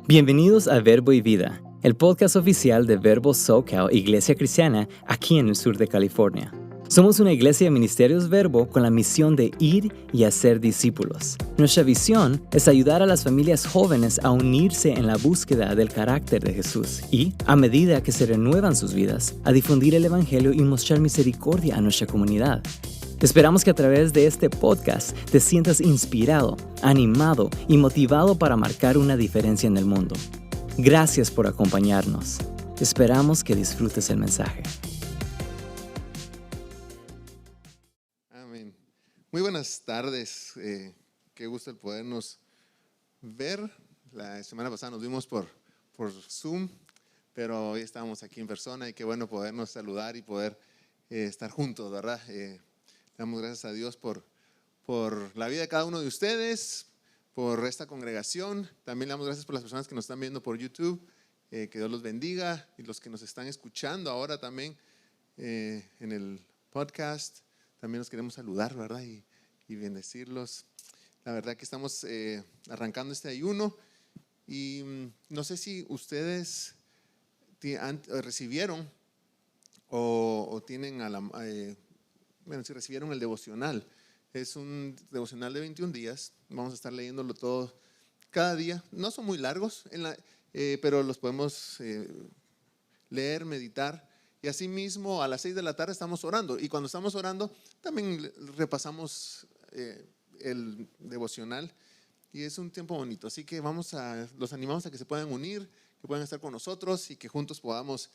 Bienvenidos a Verbo y Vida, el podcast oficial de Verbo SoCal, Iglesia Cristiana, aquí en el sur de California. Somos una iglesia de ministerios Verbo con la misión de ir y hacer discípulos. Nuestra visión es ayudar a las familias jóvenes a unirse en la búsqueda del carácter de Jesús y, a medida que se renuevan sus vidas, a difundir el Evangelio y mostrar misericordia a nuestra comunidad. Esperamos que a través de este podcast te sientas inspirado, animado y motivado para marcar una diferencia en el mundo. Gracias por acompañarnos. Esperamos que disfrutes el mensaje. Amén. Muy buenas tardes. Qué gusto el podernos ver. La semana pasada nos vimos por Zoom, pero hoy estamos aquí en persona y qué bueno podernos saludar y poder estar juntos, ¿verdad? Damos gracias a Dios por la vida de cada uno de ustedes, por esta congregación. También le damos gracias por las personas que nos están viendo por YouTube. Que Dios los bendiga, y los que nos están escuchando ahora también en el podcast. También los queremos saludar, ¿verdad? Y bendecirlos. La verdad que estamos arrancando este ayuno y no sé si ustedes recibieron o tienen si recibieron el devocional. Es un devocional de 21 días. Vamos a estar leyéndolo todo cada día. No son muy largos, pero los podemos leer, meditar. Y así mismo a las 6 de la tarde estamos orando. Y cuando estamos orando también repasamos el devocional. Y es un tiempo bonito. Así que los animamos a que se puedan unir, que puedan estar con nosotros y que juntos podamos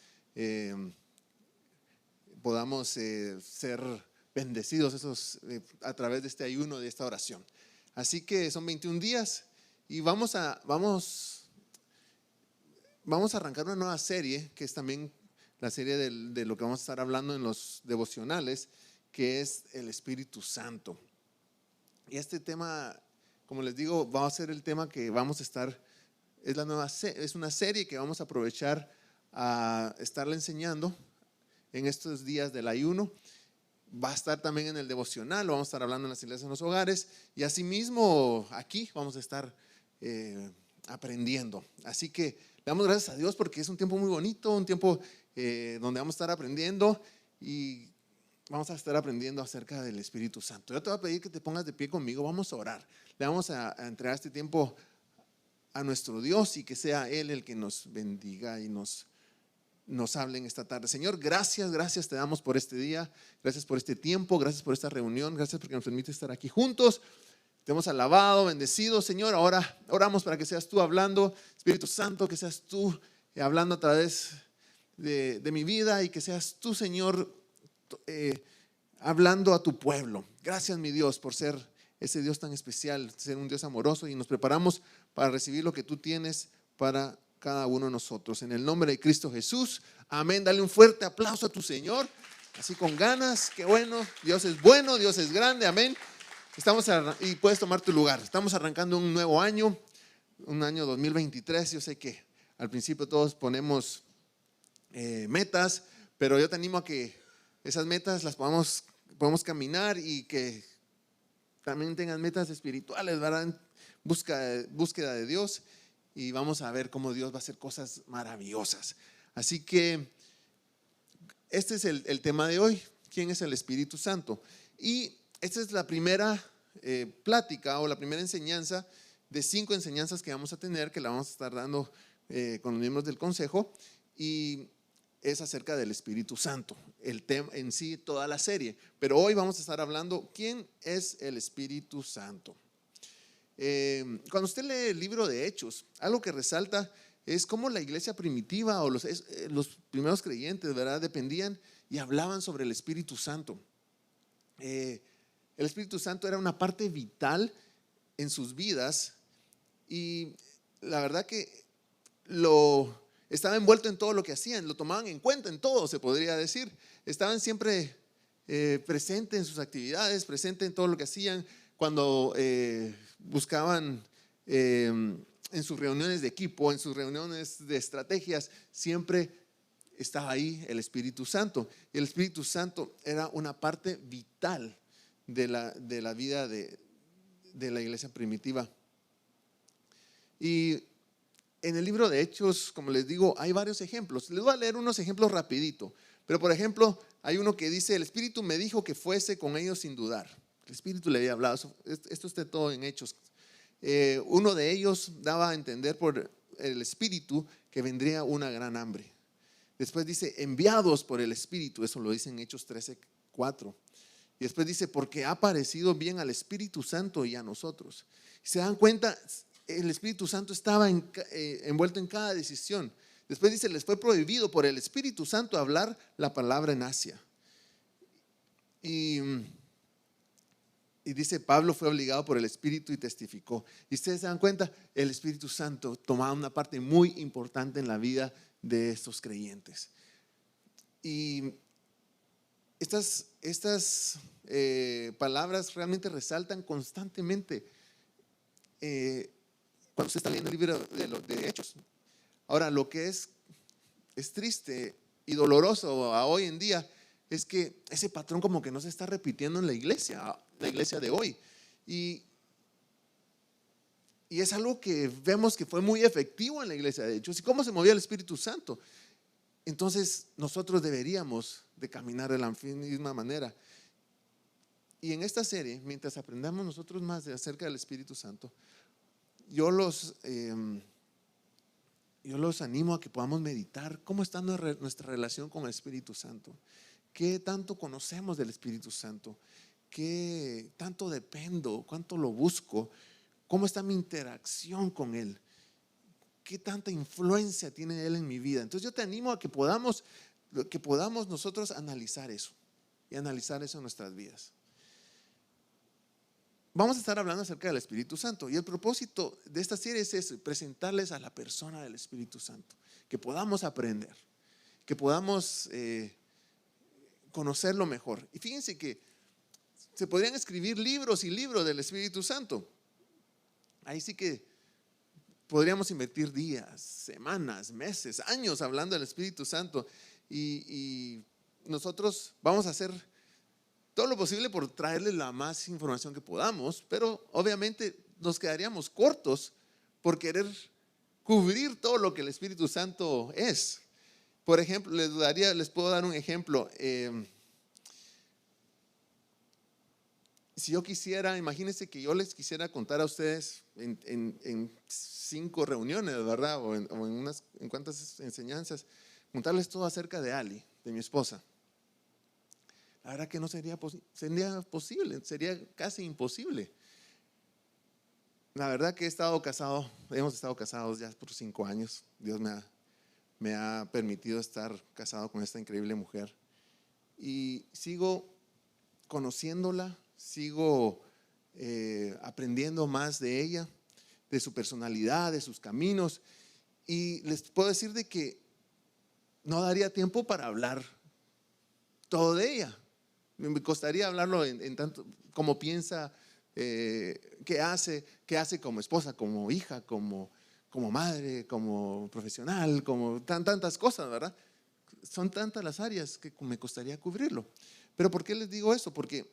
ser bendecidos a través de este ayuno, de esta oración. Así que son 21 días y vamos a arrancar una nueva serie, que es también la serie de lo que vamos a estar hablando en los devocionales, que es el Espíritu Santo. Y este tema, como les digo, va a ser el tema que vamos a estar, es una serie que vamos a aprovechar a estarle enseñando en estos días del ayuno. Va a estar también en el devocional, lo vamos a estar hablando en las iglesias, en los hogares, y asimismo aquí vamos a estar aprendiendo. Así que le damos gracias a Dios porque es un tiempo muy bonito, un tiempo donde vamos a estar aprendiendo y vamos a estar aprendiendo acerca del Espíritu Santo. Yo te voy a pedir que te pongas de pie conmigo, vamos a orar. Le vamos a entregar este tiempo a nuestro Dios y que sea Él el que nos bendiga y nos hablen esta tarde. Señor, gracias te damos por este día, gracias por este tiempo, gracias por esta reunión, gracias porque nos permite estar aquí juntos. Te hemos alabado, bendecido, Señor. Ahora oramos para que seas tú hablando, Espíritu Santo, que seas tú hablando a través de mi vida y que seas tú, Señor, hablando a tu pueblo. Gracias, mi Dios, por ser ese Dios tan especial, ser un Dios amoroso, y nos preparamos para recibir lo que tú tienes para cada uno de nosotros. En el nombre de Cristo Jesús, amén. Dale un fuerte aplauso a tu Señor, así con ganas. Qué bueno, Dios es bueno, Dios es grande, amén. Y puedes tomar tu lugar. Estamos arrancando un nuevo año, un año 2023. Yo sé que al principio todos ponemos metas, pero yo te animo a que esas metas las podamos caminar y que también tengan metas espirituales, ¿verdad? En búsqueda de Dios. Y vamos a ver cómo Dios va a hacer cosas maravillosas. Así que este es el tema de hoy. ¿Quién es el Espíritu Santo? Y esta es la primera plática o la primera enseñanza de 5 enseñanzas que vamos a tener, que la vamos a estar dando con los miembros del consejo, y es acerca del Espíritu Santo, el tema en sí, toda la serie. Pero hoy vamos a estar hablando ¿quién es el Espíritu Santo? Cuando usted lee el libro de Hechos, algo que resalta es cómo la iglesia primitiva o los primeros creyentes, ¿verdad?, dependían y hablaban sobre el Espíritu Santo. El Espíritu Santo era una parte vital en sus vidas y la verdad que estaba envuelto en todo lo que hacían, lo tomaban en cuenta en todo, se podría decir. Estaban siempre presentes en sus actividades, presentes en todo lo que hacían. Cuando buscaban en sus reuniones de equipo, en sus reuniones de estrategias, siempre estaba ahí el Espíritu Santo. Y el Espíritu Santo era una parte vital de la vida de la iglesia primitiva. Y en el libro de Hechos, como les digo, hay varios ejemplos. Les voy a leer unos ejemplos rapidito. Pero por ejemplo, hay uno que dice: el Espíritu me dijo que fuese con ellos sin dudar. El Espíritu le había hablado. Esto está todo en Hechos. Uno de ellos daba a entender por el Espíritu que vendría una gran hambre. Después dice: enviados por el Espíritu. Eso lo dice en Hechos 13:4. Y después dice: porque ha parecido bien al Espíritu Santo y a nosotros. ¿Se dan cuenta? El Espíritu Santo estaba envuelto en cada decisión. Después dice: les fue prohibido por el Espíritu Santo hablar la palabra en Asia. Y dice: Pablo fue obligado por el Espíritu y testificó. Y ustedes se dan cuenta, el Espíritu Santo tomaba una parte muy importante en la vida de estos creyentes. Y estas palabras realmente resaltan constantemente cuando usted está leyendo el libro de Hechos. Ahora, lo que es triste y doloroso a hoy en día es que ese patrón como que no se está repitiendo en la iglesia de hoy. Y es algo que vemos que fue muy efectivo en la iglesia de Hechos. ¿Y cómo se movía el Espíritu Santo? Entonces nosotros deberíamos de caminar de la misma manera. Y en esta serie, mientras aprendamos nosotros más acerca del Espíritu Santo, yo los animo a que podamos meditar cómo está nuestra relación con el Espíritu Santo. ¿Qué tanto conocemos del Espíritu Santo? ¿Qué tanto dependo? ¿Cuánto lo busco? ¿Cómo está mi interacción con Él? ¿Qué tanta influencia tiene Él en mi vida? Entonces yo te animo a que podamos nosotros analizar eso y analizar eso en nuestras vidas. Vamos a estar hablando acerca del Espíritu Santo, y el propósito de esta serie es presentarles a la persona del Espíritu Santo, que podamos aprender, que podamos conocerlo mejor. Y fíjense que se podrían escribir libros y libros del Espíritu Santo. Ahí sí que podríamos invertir días, semanas, meses, años hablando del Espíritu Santo, y nosotros vamos a hacer todo lo posible por traerles la más información que podamos, pero obviamente nos quedaríamos cortos por querer cubrir todo lo que el Espíritu Santo es. Por ejemplo, les puedo dar un ejemplo. Si yo quisiera, imagínense que yo les quisiera contar a ustedes en 5 reuniones, ¿verdad? O en cuántas enseñanzas, contarles todo acerca de Ali, de mi esposa. La verdad que no sería posible, sería casi imposible. La verdad que hemos estado casados ya por 5 años. Dios me ha permitido estar casado con esta increíble mujer. Y sigo conociéndola, sigo aprendiendo más de ella, de su personalidad, de sus caminos. Y les puedo decir de que no daría tiempo para hablar todo de ella. Me costaría hablarlo en tanto como piensa, qué hace como esposa, como hija, como madre, como profesional, como tantas cosas, ¿verdad? Son tantas las áreas que me costaría cubrirlo. Pero ¿por qué les digo eso? Porque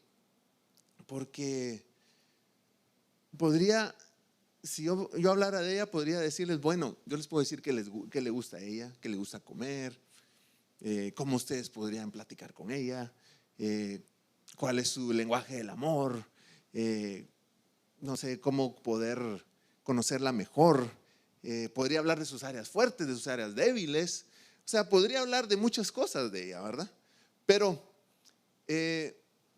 podría, si yo hablara de ella, podría decirles: bueno, yo les puedo decir que le gusta a ella, que le gusta comer, cómo ustedes podrían platicar con ella, cuál es su lenguaje del amor, no sé, cómo poder conocerla mejor. Podría hablar de sus áreas fuertes, de sus áreas débiles. O sea, podría hablar de muchas cosas de ella, ¿verdad? Pero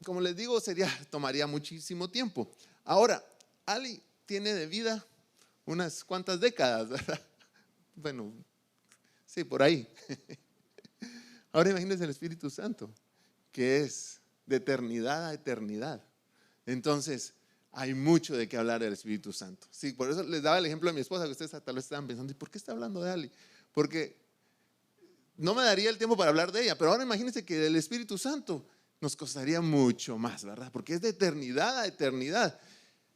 como les digo, tomaría muchísimo tiempo. Ahora, Ali tiene de vida unas cuantas décadas, ¿verdad? Bueno, sí, por ahí. Ahora imagínense el Espíritu Santo, que es de eternidad a eternidad. Entonces hay mucho de qué hablar del Espíritu Santo. Sí, por eso les daba el ejemplo de mi esposa, que ustedes tal vez estaban pensando: ¿y por qué está hablando de Ali? Porque no me daría el tiempo para hablar de ella. Pero ahora imagínense que del Espíritu Santo nos costaría mucho más, ¿verdad? Porque es de eternidad a eternidad.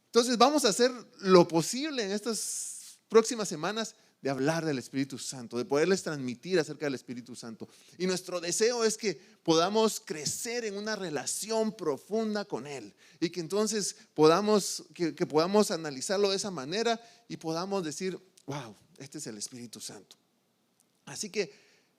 Entonces vamos a hacer lo posible en estas próximas semanas de hablar del Espíritu Santo, de poderles transmitir acerca del Espíritu Santo. Y nuestro deseo es que podamos crecer en una relación profunda con Él, y que entonces podamos analizarlo de esa manera y podamos decir: wow, Este es el Espíritu Santo. Así que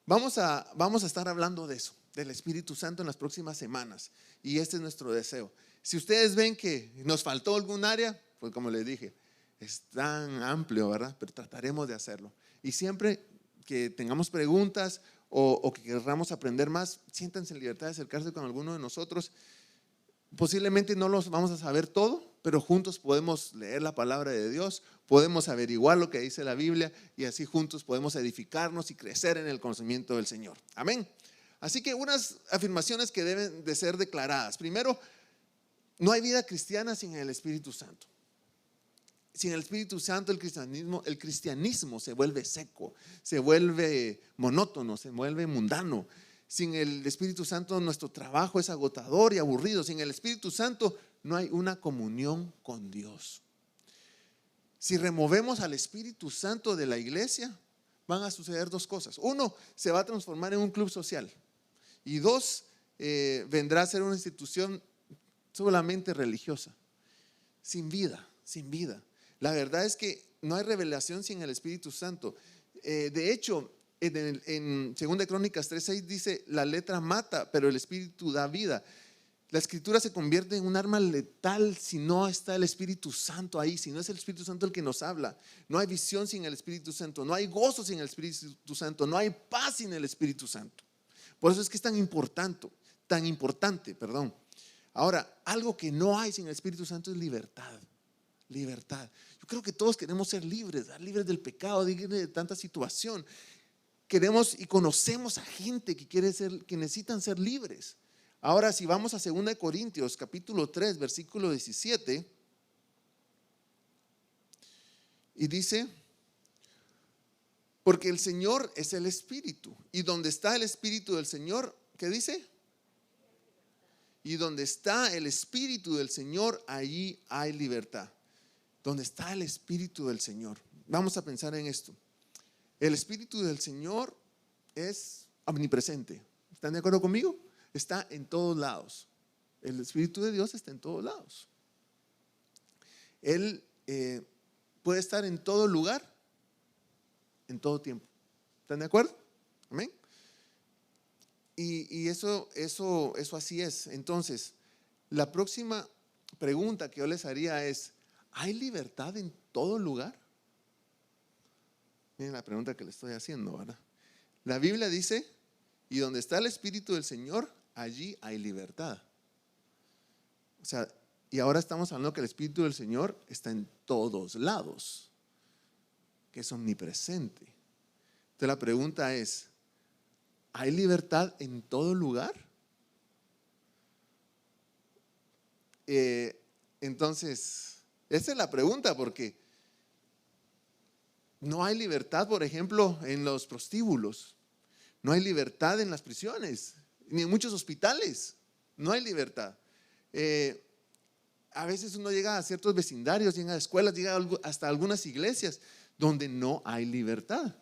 vamos a estar hablando de eso, del Espíritu Santo en las próximas semanas. Y este es nuestro deseo. Si ustedes ven que nos faltó algún área, pues como les dije, es tan amplio, ¿verdad? Pero trataremos de hacerlo. Y siempre que tengamos preguntas o que queramos aprender más, siéntanse en libertad de acercarse con alguno de nosotros. Posiblemente no los vamos a saber todo, pero juntos podemos leer la palabra de Dios, podemos averiguar lo que dice la Biblia y así juntos podemos edificarnos y crecer en el conocimiento del Señor. Amén. Así que unas afirmaciones que deben de ser declaradas. Primero, no hay vida cristiana sin el Espíritu Santo. Sin el Espíritu Santo el cristianismo se vuelve seco, se vuelve monótono, se vuelve mundano. Sin el Espíritu Santo nuestro trabajo es agotador y aburrido. Sin el Espíritu Santo no hay una comunión con Dios. Si removemos al Espíritu Santo de la iglesia, van a suceder dos cosas. Uno, se va a transformar en un club social. Y dos, vendrá a ser una institución solamente religiosa, sin vida, sin vida. La verdad es que no hay revelación sin el Espíritu Santo. De hecho, en 2 Crónicas 3:6 dice: la letra mata, pero el Espíritu da vida. La Escritura se convierte en un arma letal si no está el Espíritu Santo ahí, si no es el Espíritu Santo el que nos habla. No hay visión sin el Espíritu Santo, no hay gozo sin el Espíritu Santo, no hay paz sin el Espíritu Santo. Por eso es que es tan importante. Ahora, algo que no hay sin el Espíritu Santo es libertad. Libertad. Yo creo que todos queremos ser libres, libres del pecado, libres de tanta situación. Queremos y conocemos a gente que necesitan ser libres. Ahora, si vamos a 2 Corintios capítulo 3 versículo 17, y dice: porque el Señor es el Espíritu, y donde está el Espíritu del Señor, ¿qué dice? Y donde está el Espíritu del Señor, allí hay libertad. Donde está el Espíritu del Señor. Vamos a pensar en esto. El Espíritu del Señor es omnipresente. ¿Están de acuerdo conmigo? Está en todos lados. El Espíritu de Dios está en todos lados. Él puede estar en todo lugar, en todo tiempo. ¿Están de acuerdo? Amén. Y eso así es. Entonces, la próxima pregunta que yo les haría es: ¿hay libertad en todo lugar? Miren la pregunta que le estoy haciendo, ¿verdad? La Biblia dice: y donde está el Espíritu del Señor, allí hay libertad. O sea, y ahora estamos hablando que el Espíritu del Señor está en todos lados, que es omnipresente. Entonces la pregunta es: ¿hay libertad en todo lugar? Entonces, esa es la pregunta, porque no hay libertad, por ejemplo, en los prostíbulos. No hay libertad en las prisiones, ni en muchos hospitales. No hay libertad. A veces uno llega a ciertos vecindarios, llega a escuelas, llega hasta algunas iglesias donde no hay libertad.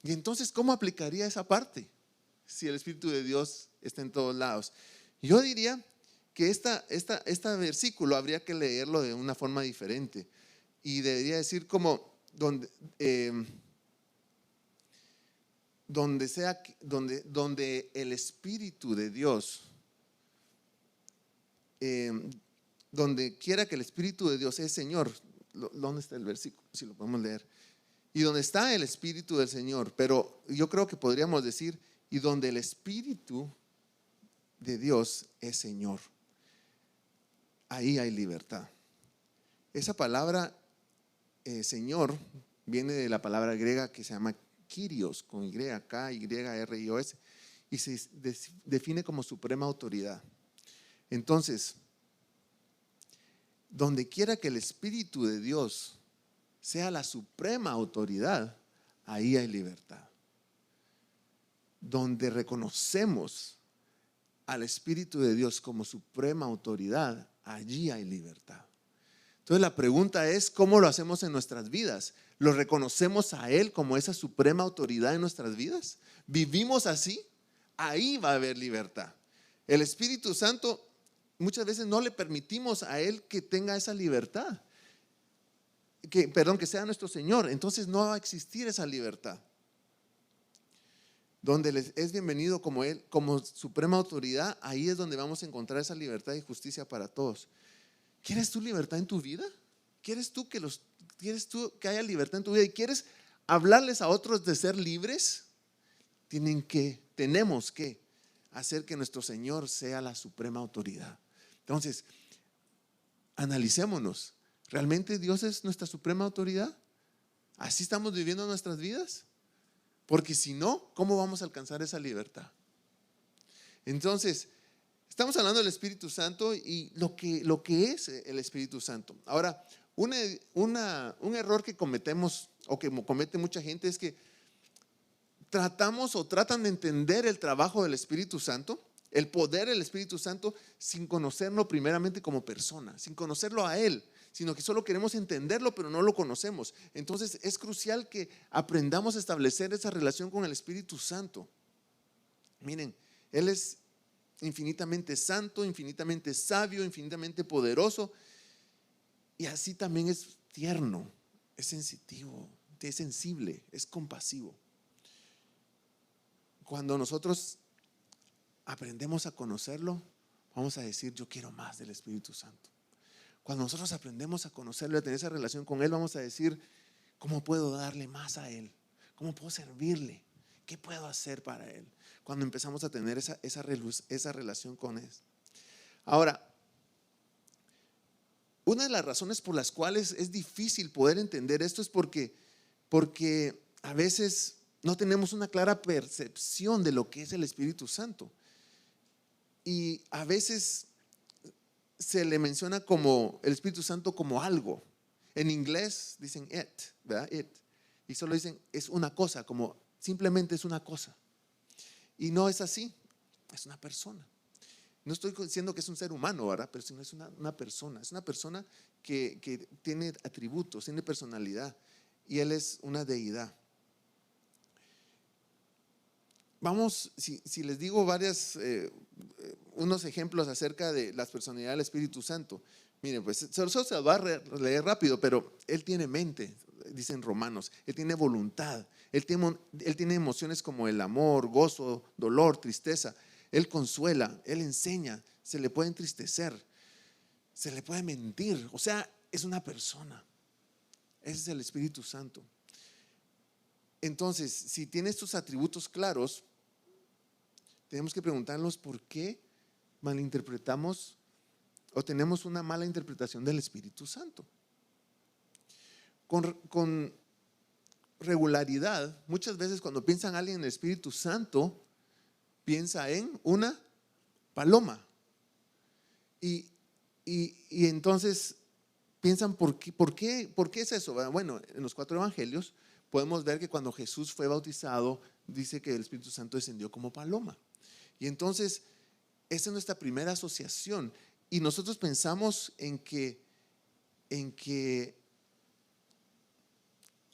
Y entonces, ¿cómo aplicaría esa parte si el Espíritu de Dios está en todos lados? Yo diría que este versículo habría que leerlo de una forma diferente. Y debería decir como donde el Espíritu de Dios, donde quiera que el Espíritu de Dios es Señor. ¿Dónde está el versículo? Si lo podemos leer. Y donde está el Espíritu del Señor, pero yo creo que podríamos decir: y donde el Espíritu de Dios es Señor, ahí hay libertad. Esa palabra Señor viene de la palabra griega que se llama Kyrios, con Y, K, Y, R, I, O, S, y se define como suprema autoridad. Entonces, donde quiera que el Espíritu de Dios sea la suprema autoridad, ahí hay libertad. Donde reconocemos al Espíritu de Dios como suprema autoridad, allí hay libertad. Entonces la pregunta es: ¿cómo lo hacemos en nuestras vidas? ¿Lo reconocemos a Él como esa suprema autoridad en nuestras vidas? ¿Vivimos así? Ahí va a haber libertad. El Espíritu Santo, muchas veces no le permitimos a Él que tenga esa libertad. que sea nuestro Señor, entonces no va a existir esa libertad. Donde les es bienvenido como Él, como suprema autoridad, ahí es donde vamos a encontrar esa libertad y justicia para todos. ¿Quieres tu libertad en tu vida? ¿Quieres tú que haya libertad en tu vida? ¿Y quieres hablarles a otros de ser libres? Tenemos que hacer que nuestro Señor sea la suprema autoridad. Entonces, analicémonos. ¿Realmente Dios es nuestra suprema autoridad? ¿Así estamos viviendo nuestras vidas? Porque si no, ¿cómo vamos a alcanzar esa libertad? Entonces, estamos hablando del Espíritu Santo y lo que es el Espíritu Santo. Ahora, un error que cometemos o que comete mucha gente es que tratan de entender el trabajo del Espíritu Santo, el poder del Espíritu Santo, sin conocerlo primeramente como persona, sin conocerlo a Él, sino que solo queremos entenderlo, pero no lo conocemos. Entonces es crucial que aprendamos a establecer esa relación con el Espíritu Santo. Miren, Él es infinitamente santo, infinitamente sabio, infinitamente poderoso, y así también es tierno, es sensitivo, es sensible, es compasivo. Cuando nosotros aprendemos a conocerlo, vamos a decir: yo quiero más del Espíritu Santo. Cuando nosotros aprendemos a conocerlo y a tener esa relación con Él, vamos a decir: ¿cómo puedo darle más a Él? ¿Cómo puedo servirle? ¿Qué puedo hacer para Él? Cuando empezamos a tener esa relación con Él. Ahora, una de las razones por las cuales es difícil poder entender esto es porque a veces no tenemos una clara percepción de lo que es el Espíritu Santo. Y a veces se le menciona como el Espíritu Santo como algo. En inglés dicen it, ¿verdad? It. Y solo dicen es una cosa, como simplemente es una cosa. Y no es así, es una persona. No estoy diciendo que es un ser humano, ¿verdad? Pero sino es una persona. Es una persona que tiene atributos, tiene personalidad. Y Él es una deidad. Vamos, si les digo unos ejemplos acerca de las personalidades del Espíritu Santo. Miren, pues solo se va a leer rápido, pero Él tiene mente, dicen Romanos. Él tiene voluntad. Él tiene emociones como el amor, gozo, dolor, tristeza. Él consuela, Él enseña. Se le puede entristecer, se le puede mentir. O sea, es una persona. Ese es el Espíritu Santo. Entonces, si tiene estos atributos claros, tenemos que preguntarnos por qué malinterpretamos o tenemos una mala interpretación del Espíritu Santo. Con regularidad, muchas veces cuando piensan alguien en el Espíritu Santo, piensa en una paloma. Y entonces piensan, ¿por qué es eso? Bueno, en los 4 evangelios podemos ver que cuando Jesús fue bautizado, dice que el Espíritu Santo descendió como paloma. Y entonces, esa es nuestra primera asociación. Y nosotros pensamos en que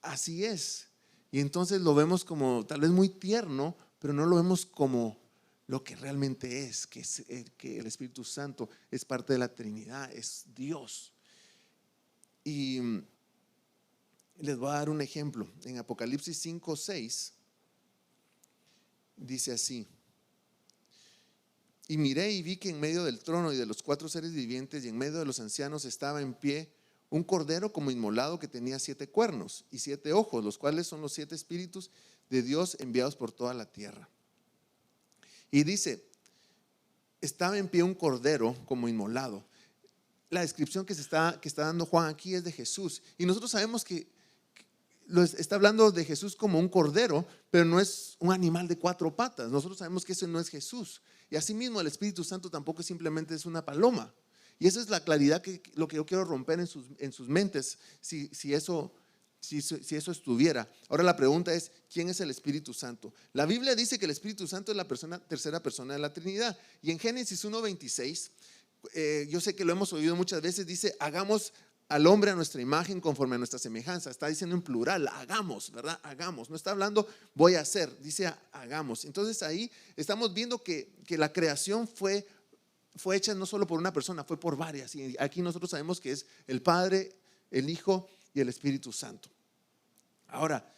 así es. Y entonces lo vemos como tal vez muy tierno, pero no lo vemos como lo que realmente es, que el Espíritu Santo es parte de la Trinidad, es Dios. Y les voy a dar un ejemplo. En Apocalipsis 5:6 dice así: y miré y vi que en medio del trono y de los 4 seres vivientes y en medio de los ancianos estaba en pie un cordero como inmolado que tenía 7 cuernos y 7 ojos, los cuales son los 7 espíritus de Dios enviados por toda la tierra. Y dice, estaba en pie un cordero como inmolado. La descripción que está dando Juan aquí es de Jesús. Y nosotros sabemos que está hablando de Jesús como un cordero, pero no es un animal de 4 patas. Nosotros sabemos que ese no es Jesús. Y asimismo el Espíritu Santo tampoco simplemente es una paloma. Y esa es la claridad lo que yo quiero romper en sus mentes, si eso estuviera. Ahora la pregunta es, ¿quién es el Espíritu Santo? La Biblia dice que el Espíritu Santo es la tercera persona de la Trinidad. Y en Génesis 1:26, yo sé que lo hemos oído muchas veces, dice: hagamos al hombre a nuestra imagen conforme a nuestra semejanza. Está diciendo en plural, hagamos, ¿verdad? Hagamos. No está hablando voy a hacer, dice hagamos. Entonces ahí estamos viendo que la creación fue hecha no solo por una persona, fue por varias. Y aquí nosotros sabemos que es el Padre, el Hijo y el Espíritu Santo. Ahora,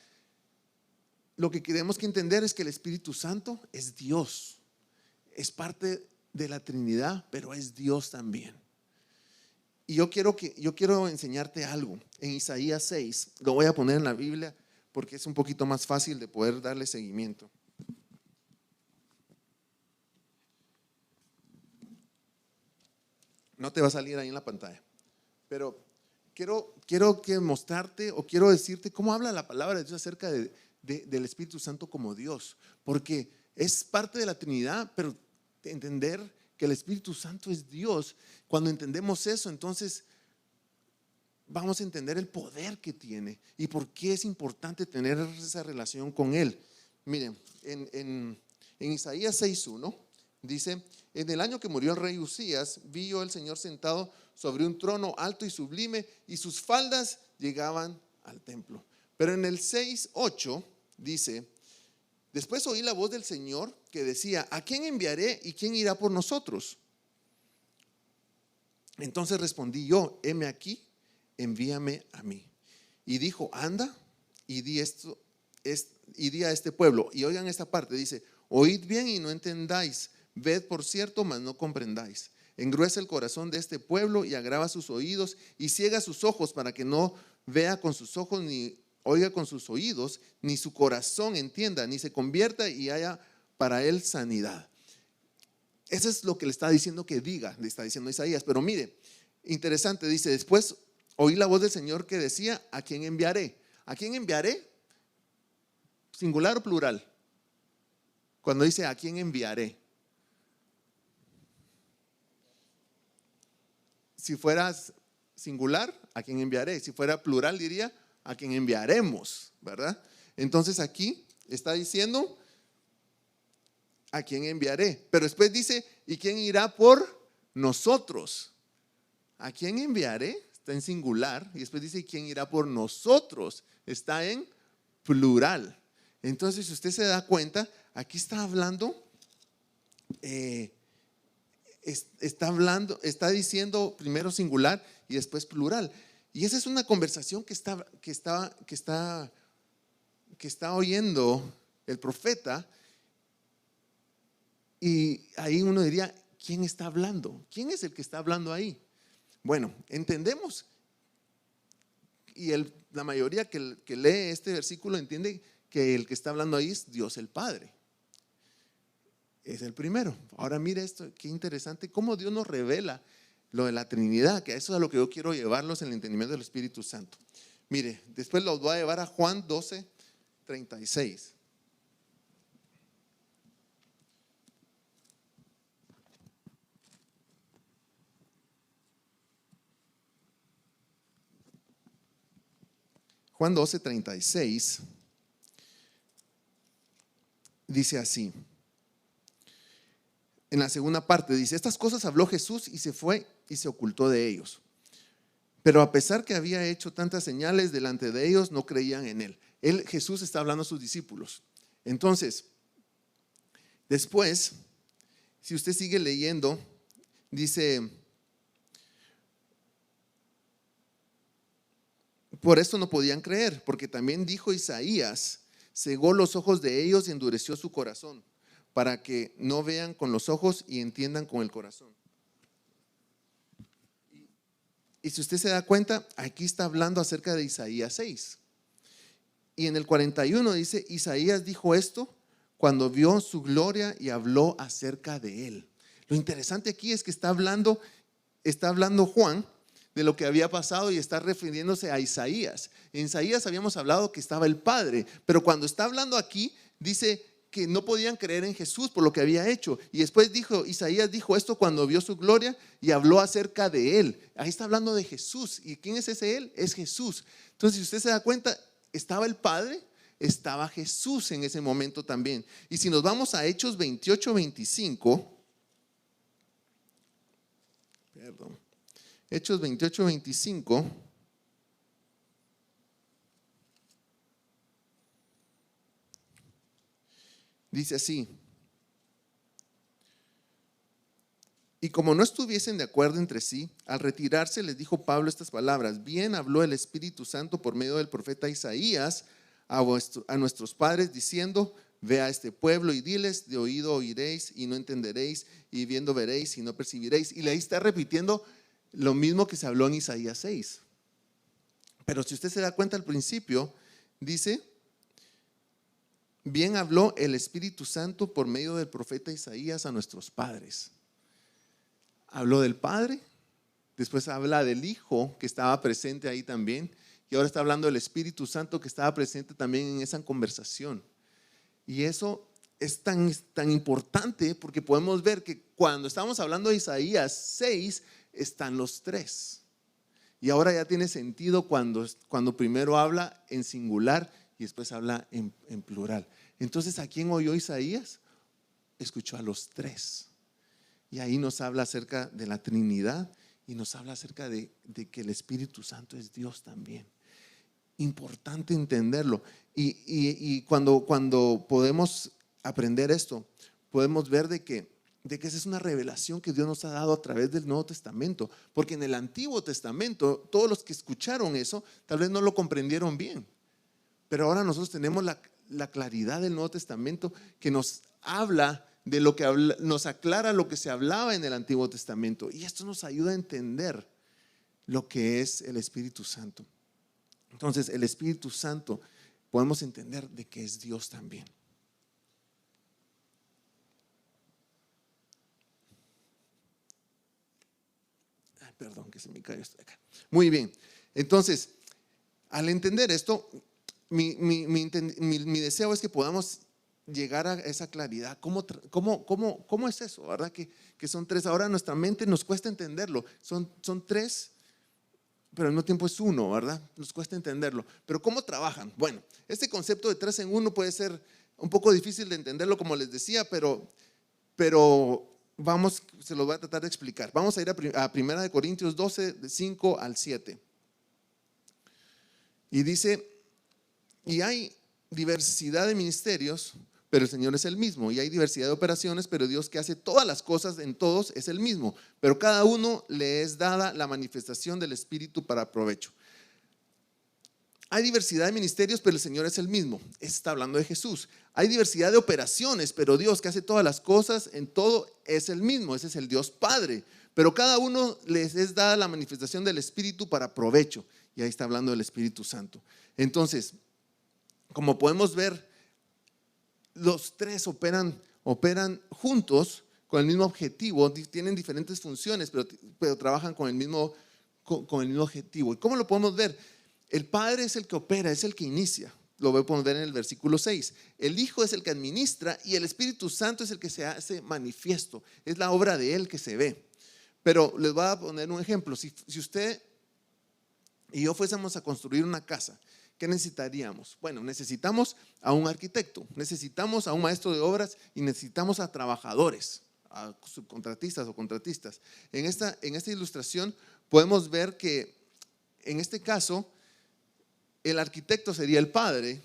lo que tenemos que entender es que el Espíritu Santo es Dios, es parte de la Trinidad, pero es Dios también. Y yo quiero enseñarte algo. En Isaías 6, lo voy a poner en la Biblia porque es un poquito más fácil de poder darle seguimiento. No te va a salir ahí en la pantalla, pero quiero que mostrarte o quiero decirte cómo habla la palabra de Dios acerca del Espíritu Santo como Dios, porque es parte de la Trinidad, pero entender que el Espíritu Santo es Dios, cuando entendemos eso, entonces vamos a entender el poder que tiene y por qué es importante tener esa relación con Él. Miren, en Isaías 6:1 dice: en el año que murió el rey Usías, vi yo al Señor sentado sobre un trono alto y sublime, y sus faldas llegaban al templo. Pero en el 6:8 dice: después oí la voz del Señor que decía: ¿a quién enviaré y quién irá por nosotros? Entonces respondí yo: heme aquí, envíame a mí. Y dijo: anda y di a este pueblo. Y oigan esta parte, dice: oíd bien y no entendáis, ved por cierto, mas no comprendáis. Engruesa el corazón de este pueblo y agrava sus oídos y ciega sus ojos, para que no vea con sus ojos, ni oiga con sus oídos, ni su corazón entienda, ni se convierta y haya para él sanidad. Eso es lo que le está diciendo que diga, le está diciendo Isaías. Pero mire, interesante, dice: después oí la voz del Señor que decía: ¿a quién enviaré? ¿A quién enviaré? ¿Singular o plural? Cuando dice ¿a quién enviaré? Si fuera singular, ¿a quién enviaré? Si fuera plural, diría ¿a quién enviaremos? ¿Verdad? Entonces aquí está diciendo ¿a quién enviaré? Pero después dice: ¿y quién irá por nosotros? ¿A quién enviaré? Está en singular. Y después dice: ¿y quién irá por nosotros? Está en plural. Entonces, si usted se da cuenta, aquí está hablando, está diciendo primero singular y después plural. Y esa es una conversación que está oyendo el profeta. Y ahí uno diría: ¿quién está hablando? ¿Quién es el que está hablando ahí? Bueno, entendemos, y la mayoría que lee este versículo entiende que el que está hablando ahí es Dios el Padre. Es el primero. Ahora mire esto, qué interesante, cómo Dios nos revela lo de la Trinidad, que eso es a lo que yo quiero llevarlos en el entendimiento del Espíritu Santo. Mire, después los voy a llevar a Juan 12:36. Juan 12:36 dice así. En la segunda parte dice: estas cosas habló Jesús y se fue y se ocultó de ellos. Pero a pesar que había hecho tantas señales delante de ellos, no creían en él. Jesús está hablando a sus discípulos. Entonces, después, si usted sigue leyendo, dice: por esto no podían creer, porque también dijo Isaías: cegó los ojos de ellos y endureció su corazón, para que no vean con los ojos y entiendan con el corazón. Y si usted se da cuenta, aquí está hablando acerca de Isaías 6. Y en el 41 dice: Isaías dijo esto cuando vio su gloria y habló acerca de él. Lo interesante aquí es que está hablando Juan de lo que había pasado y está refiriéndose a Isaías. En Isaías habíamos hablado que estaba el Padre, pero cuando está hablando aquí dice que no podían creer en Jesús por lo que había hecho. Y después Isaías dijo esto cuando vio su gloria y habló acerca de él. Ahí está hablando de Jesús. ¿Y quién es ese él? Es Jesús. Entonces, si usted se da cuenta, estaba el Padre, estaba Jesús en ese momento también. Y si nos vamos a Hechos 28:25, Hechos 28:25, dice así: Y como no estuviesen de acuerdo entre sí, al retirarse les dijo Pablo estas palabras: bien habló el Espíritu Santo por medio del profeta Isaías a nuestros padres, diciendo: ve a este pueblo y diles, de oído oiréis y no entenderéis, y viendo veréis y no percibiréis. Y ahí está repitiendo lo mismo que se habló en Isaías 6. Pero si usted se da cuenta al principio, dice: bien habló el Espíritu Santo por medio del profeta Isaías a nuestros padres. Habló del Padre, después habla del Hijo que estaba presente ahí también, y ahora está hablando del Espíritu Santo que estaba presente también en esa conversación. Y eso es tan importante porque podemos ver que cuando estamos hablando de Isaías 6 están los tres. Y ahora ya tiene sentido cuando primero habla en singular y después habla en plural. Entonces, ¿a quién oyó Isaías? Escuchó a los tres. Y ahí nos habla acerca de la Trinidad y nos habla acerca de que el Espíritu Santo es Dios también. Importante entenderlo. Y cuando podemos aprender esto, podemos ver de que esa es una revelación que Dios nos ha dado a través del Nuevo Testamento. Porque en el Antiguo Testamento, todos los que escucharon eso, tal vez no lo comprendieron bien. Pero ahora nosotros tenemos la claridad del Nuevo Testamento que nos habla de lo que nos aclara lo que se hablaba en el Antiguo Testamento. Y esto nos ayuda a entender lo que es el Espíritu Santo. Entonces, el Espíritu Santo podemos entender de que es Dios también. Ay, perdón, que se me cayó esto de acá. Muy bien. Entonces, al entender esto, mi deseo es que podamos llegar a esa claridad. ¿Cómo es eso? ¿Verdad? Que son tres. Ahora nuestra mente nos cuesta entenderlo. Son tres, pero al mismo tiempo es uno, ¿verdad? Nos cuesta entenderlo. Pero ¿cómo trabajan? Bueno, este concepto de tres en uno puede ser un poco difícil de entenderlo, como les decía, pero se lo voy a tratar de explicar. Vamos a ir a 1 Corintios 12, de 5 al 7. Y dice: y hay diversidad de ministerios, pero el Señor es el mismo. Y hay diversidad de operaciones, pero Dios, que hace todas las cosas en todos, es el mismo. Pero cada uno le es dada la manifestación del Espíritu para provecho. Hay diversidad de ministerios, pero el Señor es el mismo. Está hablando de Jesús. Hay diversidad de operaciones, pero Dios, que hace todas las cosas en todo, es el mismo. Ese es el Dios Padre. Pero cada uno les es dada la manifestación del Espíritu para provecho. Y ahí está hablando del Espíritu Santo. Entonces, como podemos ver, los tres operan juntos con el mismo objetivo. Tienen diferentes funciones, pero trabajan con el mismo objetivo. ¿Y cómo lo podemos ver? El Padre es el que opera, es el que inicia. Lo podemos ver en el versículo 6. El Hijo es el que administra y el Espíritu Santo es el que se hace manifiesto. Es la obra de Él que se ve. Pero les voy a poner un ejemplo. Si usted y yo fuésemos a construir una casa, ¿qué necesitaríamos? Bueno, necesitamos a un arquitecto, necesitamos a un maestro de obras y necesitamos a trabajadores, a subcontratistas o contratistas. En esta ilustración podemos ver que en este caso el arquitecto sería el Padre,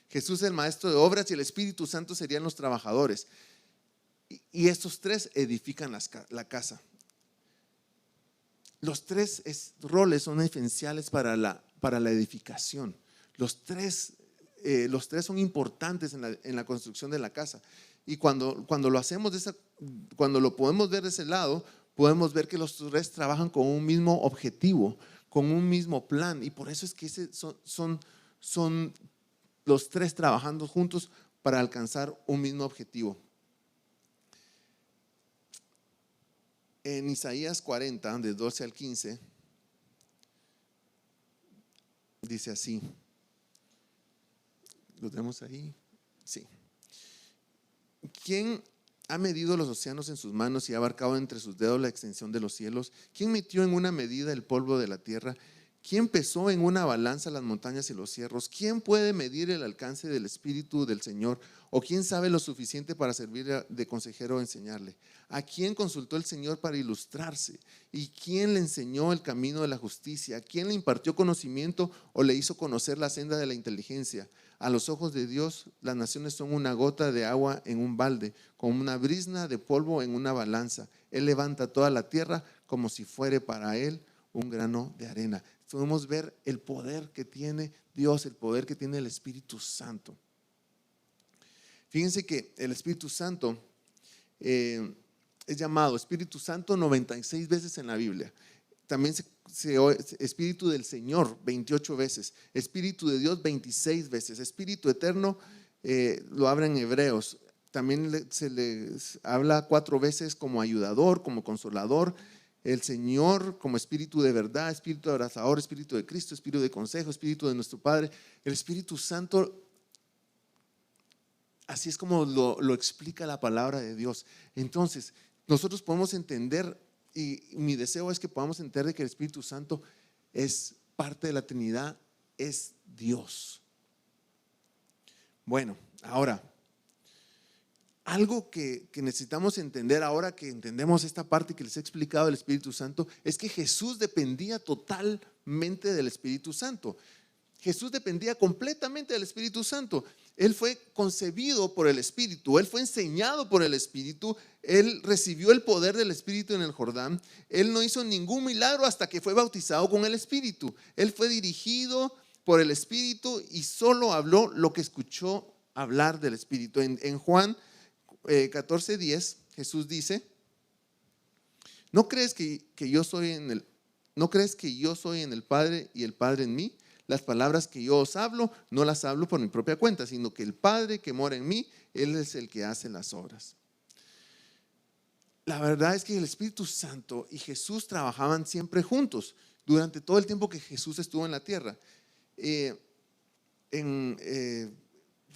Jesús el maestro de obras y el Espíritu Santo serían los trabajadores. Y estos tres edifican la casa. Los tres roles son esenciales para la edificación. Los tres son importantes en la construcción de la casa. Y cuando lo hacemos cuando lo podemos ver de ese lado, podemos ver que los tres trabajan con un mismo objetivo, con un mismo plan. Y por eso es que son los tres trabajando juntos para alcanzar un mismo objetivo. En Isaías 40, de 12 al 15, dice así. ¿Lo tenemos ahí? Sí. ¿Quién ha medido los océanos en sus manos y ha abarcado entre sus dedos la extensión de los cielos? ¿Quién metió en una medida el polvo de la tierra? ¿Quién pesó en una balanza las montañas y los cierros? ¿Quién puede medir el alcance del Espíritu del Señor? ¿O quién sabe lo suficiente para servir de consejero o enseñarle? ¿A quién consultó el Señor para ilustrarse? ¿Y quién le enseñó el camino de la justicia? ¿A quién le impartió conocimiento o le hizo conocer la senda de la inteligencia? A los ojos de Dios, las naciones son una gota de agua en un balde, como una brizna de polvo en una balanza. Él levanta toda la tierra como si fuere para él un grano de arena. Podemos ver el poder que tiene Dios, el poder que tiene el Espíritu Santo. Fíjense que el Espíritu Santo es llamado Espíritu Santo 96 veces en la Biblia. También Espíritu del Señor 28 veces, Espíritu de Dios 26 veces, Espíritu eterno lo habla en Hebreos. También se le habla 4 veces como ayudador, como consolador. El Señor como Espíritu de verdad, Espíritu abrazador, Espíritu de Cristo, Espíritu de consejo, Espíritu de nuestro Padre. El Espíritu Santo, así es como lo explica la palabra de Dios. Entonces, nosotros podemos entender, y mi deseo es que podamos entender que el Espíritu Santo es parte de la Trinidad, es Dios. Bueno, ahora, algo que necesitamos entender ahora que entendemos esta parte que les he explicado del Espíritu Santo es que Jesús dependía totalmente del Espíritu Santo. Jesús dependía completamente del Espíritu Santo. Él fue concebido por el Espíritu, Él fue enseñado por el Espíritu, Él recibió el poder del Espíritu en el Jordán. Él no hizo ningún milagro hasta que fue bautizado con el Espíritu. Él fue dirigido por el Espíritu y solo habló lo que escuchó hablar del Espíritu. En Juan 14:10, Jesús dice: ¿No crees que yo soy en el Padre y el Padre en mí? Las palabras que yo os hablo, no las hablo por mi propia cuenta, sino que el Padre que mora en mí, Él es el que hace las obras. La verdad es que el Espíritu Santo y Jesús trabajaban siempre juntos durante todo el tiempo que Jesús estuvo en la tierra.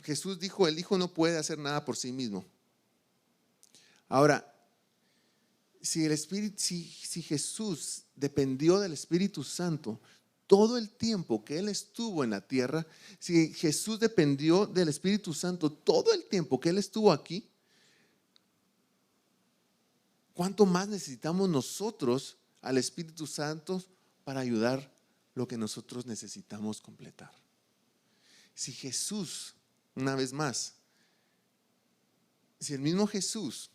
Jesús dijo: el Hijo no puede hacer nada por sí mismo. Ahora, si Jesús dependió del Espíritu Santo todo el tiempo que Él estuvo en la tierra, si Jesús dependió del Espíritu Santo todo el tiempo que Él estuvo aquí, ¿cuánto más necesitamos nosotros al Espíritu Santo para ayudar lo que nosotros necesitamos completar? Si Jesús, una vez más, si el mismo Jesús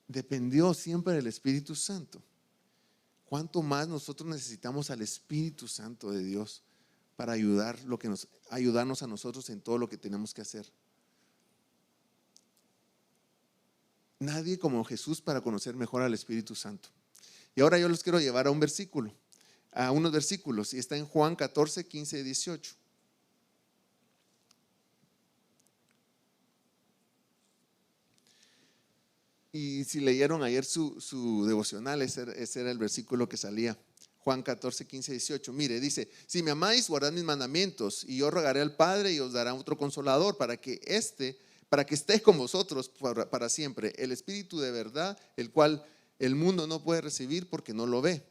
dependió siempre del Espíritu Santo, ¿cuánto más nosotros necesitamos al Espíritu Santo de Dios para ayudarnos a nosotros en todo lo que tenemos que hacer? Nadie como Jesús para conocer mejor al Espíritu Santo. Y ahora yo los quiero llevar a unos versículos, y está en Juan 14, 15 y 18. Y si leyeron ayer su devocional, ese era el versículo que salía. Juan 14, 15, 18. Mire, dice: si me amáis, guardad mis mandamientos, y yo rogaré al Padre y os dará otro consolador para que esté con vosotros para siempre, el Espíritu de verdad, el cual el mundo no puede recibir porque no lo ve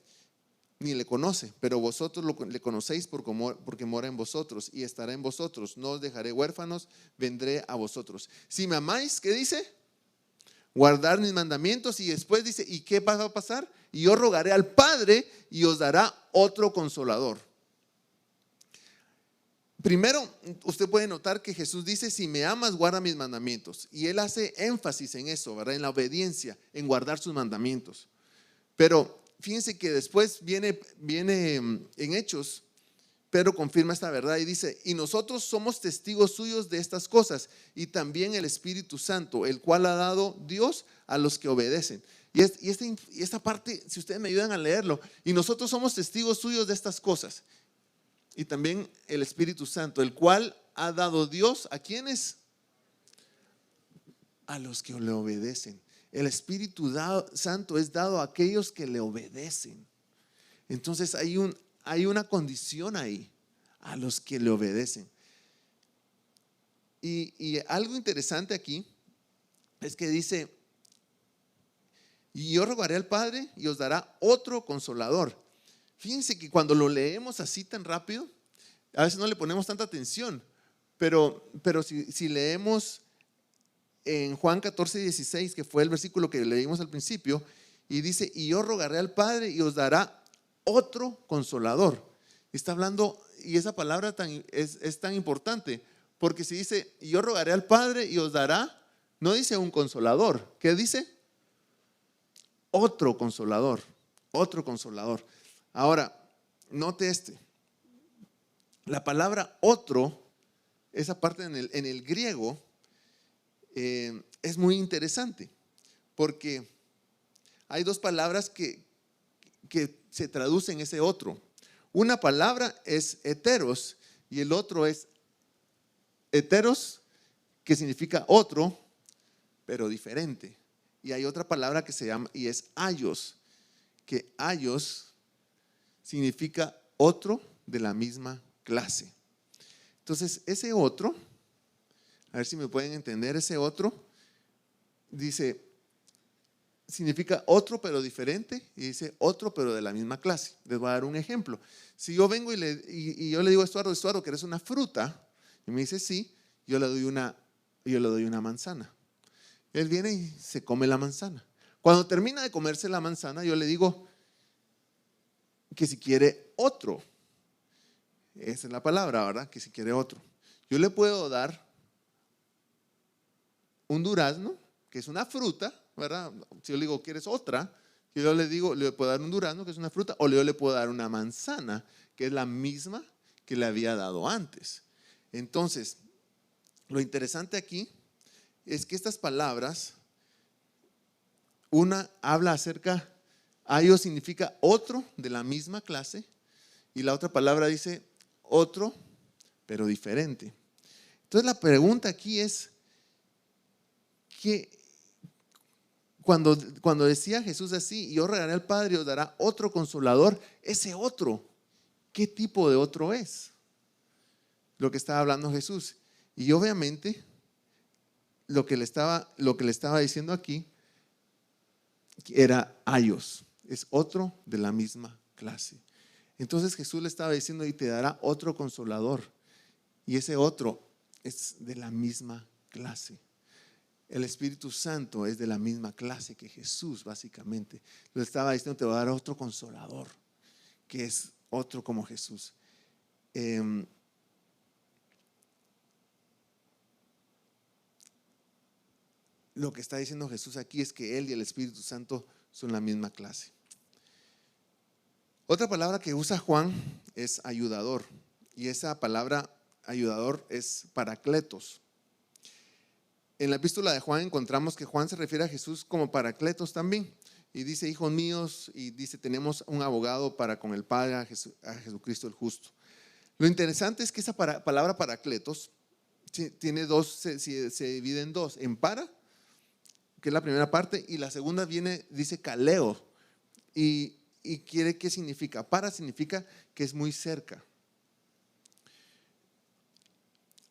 ni le conoce, pero vosotros le conocéis porque mora en vosotros y estará en vosotros. No os dejaré huérfanos, vendré a vosotros. Si me amáis, ¿qué dice? Guardar mis mandamientos. Y después dice: ¿y qué va a pasar? Y yo rogaré al Padre y os dará otro consolador. Primero, usted puede notar que Jesús dice: si me amas, guarda mis mandamientos. Y Él hace énfasis en eso, ¿verdad? En la obediencia, en guardar sus mandamientos. Pero fíjense que después viene en Hechos, Pedro confirma esta verdad y dice: y nosotros somos testigos suyos de estas cosas, y también el Espíritu Santo, el cual ha dado Dios a los que obedecen. Y esta parte, si ustedes me ayudan a leerlo: y nosotros somos testigos suyos de estas cosas, y también el Espíritu Santo, el cual ha dado Dios ¿a quiénes? A los que le obedecen. El Espíritu Santo es dado a aquellos que le obedecen. Entonces hay una condición ahí: a los que le obedecen. Y algo interesante aquí es que dice: y yo rogaré al Padre y os dará otro consolador. fíjense que cuando lo leemos así tan rápido, a veces no le ponemos tanta atención, pero si leemos en Juan 14:16, que fue el versículo que leímos al principio, y dice, y yo rogaré al Padre y os dará otro consolador. Está hablando, y esa palabra es tan importante, porque si dice, y yo rogaré al Padre y os dará, no dice un consolador. ¿Qué dice? Otro consolador, otro consolador. Ahora, note la palabra otro, esa parte en el griego, es muy interesante, porque hay dos palabras que se traducen ese otro. Una palabra es heteros y el otro es heteros, que significa otro, pero diferente. Y hay otra palabra que se llama, y es aios, que aios significa otro de la misma clase. Entonces, ese otro, a ver si me pueden entender, ese otro, dice, significa otro pero diferente, y dice otro pero de la misma clase. Les voy a dar un ejemplo. Si yo vengo y yo le digo a Estuardo, ¿quieres una fruta? Y me dice sí, yo le doy una manzana. Él viene y se come la manzana. Cuando termina de comerse la manzana, yo le digo que si quiere otro. Esa es la palabra, ¿verdad? Que si quiere otro. Yo le puedo dar un durazno, que es una fruta, ¿verdad? Si yo le digo, ¿quieres otra? Yo le puedo dar un durazno, que es una fruta, o yo le puedo dar una manzana, que es la misma que le había dado antes. Entonces, lo interesante aquí es que estas palabras, una habla acerca, aios significa otro de la misma clase, y la otra palabra dice otro, pero diferente. Entonces la pregunta aquí es que cuando decía Jesús así, y yo regaré al Padre y os dará otro consolador, ese otro, ¿qué tipo de otro es? Lo que estaba hablando Jesús. Y obviamente lo que le estaba diciendo aquí era aios, es otro de la misma clase. Entonces Jesús le estaba diciendo, y te dará otro consolador, y ese otro es de la misma clase. El Espíritu Santo es de la misma clase que Jesús, básicamente. Le estaba diciendo, te va a dar otro consolador, que es otro como Jesús. Lo que está diciendo Jesús aquí es que Él y el Espíritu Santo son la misma clase. Otra palabra que usa Juan es ayudador, y esa palabra ayudador es paracletos. En la epístola de Juan encontramos que Juan se refiere a Jesús como paracletos también, y dice, hijos míos, y dice, tenemos un abogado para con el Padre, a Jesucristo el justo. Lo interesante es que esa palabra paracletos tiene dos, se divide en dos, en para, que es la primera parte, y la segunda dice kaleo, y quiere, ¿qué significa? Para significa que es muy cerca.